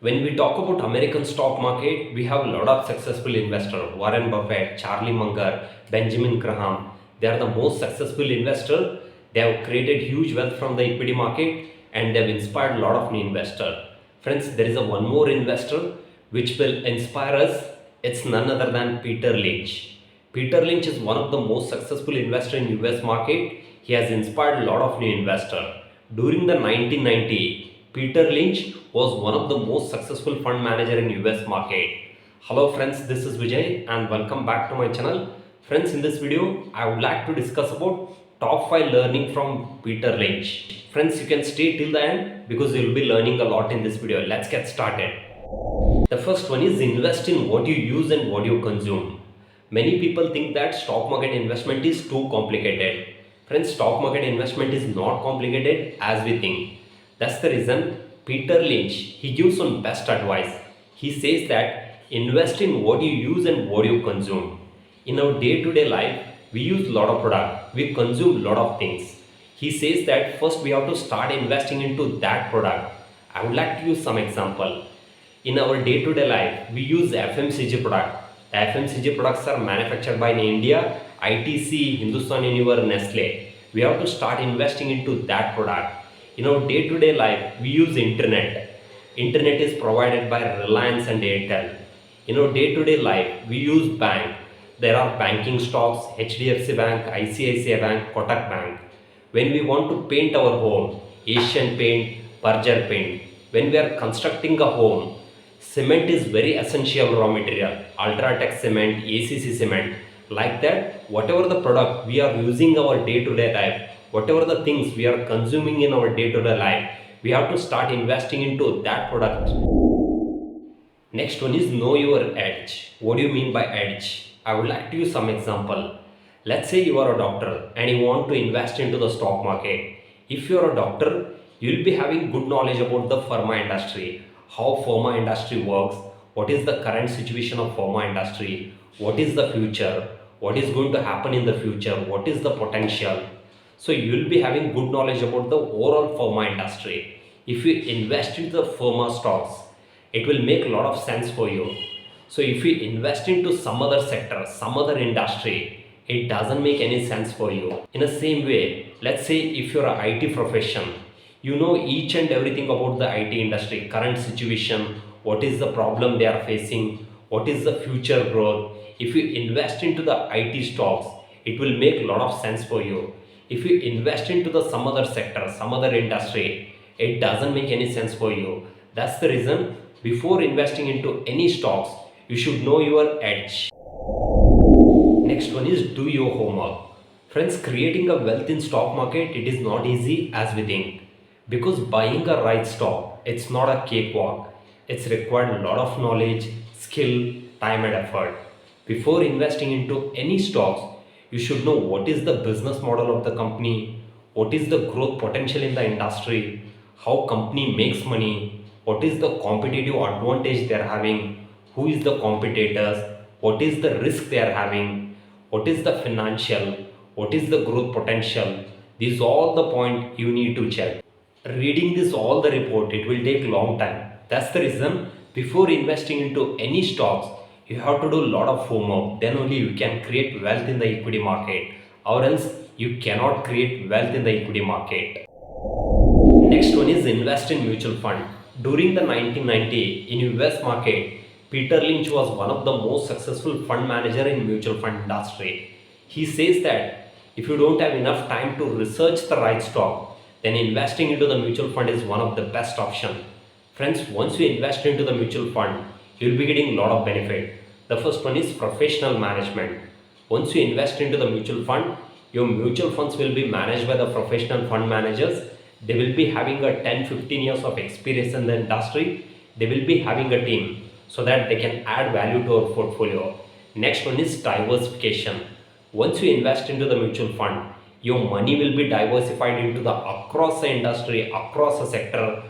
When we talk about American stock market, we have a lot of successful investors. Warren Buffett, Charlie Munger, Benjamin Graham. They are the most successful investors. They have created huge wealth from the equity market and they have inspired a lot of new investors. Friends, there is a one more investor which will inspire us. It's none other than Peter Lynch. Peter Lynch is one of the most successful investors in US market. He has inspired a lot of new investors. During the 1990, Peter Lynch was one of the most successful fund manager in US market. Hello friends, this is Vijay and welcome back to my channel. Friends, in this video, I would like to discuss about top 5 learning from Peter Lynch. Friends, you can stay till the end because you will be learning a lot in this video. Let's get started. The first one is invest in what you use and what you consume. Many people think that stock market investment is too complicated. Friends, stock market investment is not complicated as we think. That's the reason Peter Lynch, he gives some best advice. He says that invest in what you use and what you consume. In our day-to-day life, we use a lot of product, we consume a lot of things. He says that first we have to start investing into that product. I would like to use some example. In our day-to-day life, we use FMCG product. The FMCG products are manufactured by India, ITC, Hindustan Unilever, Nestle. We have to start investing into that product. In our day-to-day life, we use internet. Internet is provided by Reliance and Airtel. In our day-to-day life, we use bank. There are banking stocks, HDFC Bank, ICICI Bank, Kotak Bank. When we want to paint our home, Asian Paint, Berger Paint. When we are constructing a home, cement is very essential raw material. Ultratech cement, ACC cement. Like that, whatever the product we are using our day-to-day life, whatever the things we are consuming in our day-to-day life, we have to start investing into that product. Next one is know your edge. What do you mean by edge? I would like to use some example. Let's say you are a doctor and you want to invest into the stock market. If you are a doctor, you will be having good knowledge about the pharma industry, how pharma industry works, what is the current situation of pharma industry, what is the future, what is going to happen in the future, what is the potential. So you will be having good knowledge about the overall pharma industry. If you invest into the pharma stocks, it will make a lot of sense for you. So if you invest into some other sector, some other industry, it doesn't make any sense for you. In the same way, let's say if you're an IT profession, you know each and everything about the IT industry, current situation, what is the problem they are facing, what is the future growth. If you invest into the IT stocks, it will make a lot of sense for you. If you invest into the some other sector, some other industry, it doesn't make any sense for you. That's the reason before investing into any stocks, you should know your edge. Next one is do your homework. Friends, creating a wealth in stock market, it is not easy as we think. Because buying a right stock, it's not a cakewalk. It's required a lot of knowledge, skill, time and effort. Before investing into any stocks, you should know what is the business model of the company, what is the growth potential in the industry, how company makes money, what is the competitive advantage they are having, who is the competitors, what is the risk they are having, what is the financial, what is the growth potential. These are all the points you need to check. Reading this all the report, it will take long time. That's the reason before investing into any stocks, you have to do a lot of homework. Then only you can create wealth in the equity market, or else you cannot create wealth in the equity market. Next one is invest in mutual fund. During the 1990 in US market, Peter Lynch was one of the most successful fund manager in mutual fund industry. He says that if you don't have enough time to research the right stock, then investing into the mutual fund is one of the best option. Friends, once you invest into the mutual fund, you will be getting a lot of benefit. The first one is professional management. Once you invest into the mutual fund, your mutual funds will be managed by the professional fund managers. They will be having a 10-15 years of experience in the industry. They will be having a team so that they can add value to our portfolio. Next one is diversification. Once you invest into the mutual fund, your money will be diversified into the across the industry, across the sector,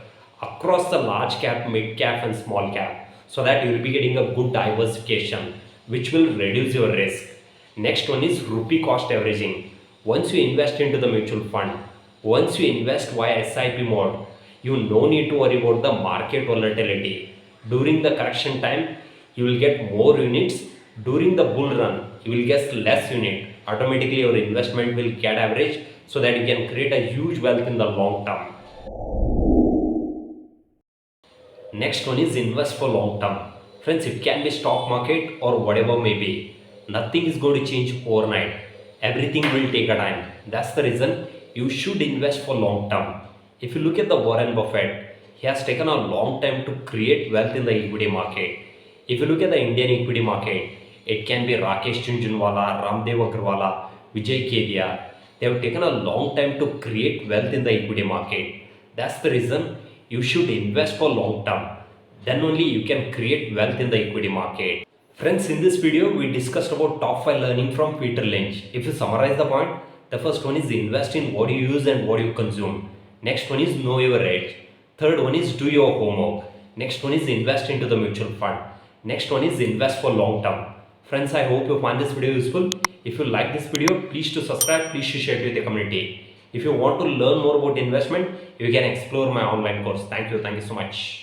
across the large cap, mid cap and small cap, so that you will be getting a good diversification which will reduce your risk. Next one is rupee cost averaging. Once you invest into the mutual fund, once you invest via SIP mode, you no need to worry about the market volatility. During the correction time, you will get more units. During the bull run, you will get less unit. Automatically, your investment will get average so that you can create a huge wealth in the long term. Next one is invest for long term. Friends, it can be stock market or whatever may be. Nothing is going to change overnight. Everything will take a time. That's the reason you should invest for long term. If you look at the Warren Buffett, he has taken a long time to create wealth in the equity market. If you look at the Indian equity market, it can be Rakesh Jhunjhunwala, Ramdev Agrawala, Vijay Kedia. They have taken a long time to create wealth in the equity market. That's the reason you should invest for long term. Then only you can create wealth in the equity market. Friends, in this video, we discussed about top 5 learning from Peter Lynch. If you summarize the point, the first one is invest in what you use and what you consume. Next one is know your age. Third one is do your homework. Next one is invest into the mutual fund. Next one is invest for long term. Friends, I hope you find this video useful. If you like this video, please to subscribe, please to share it with the community. If you want to learn more about investment, you can explore my online course. Thank you so much.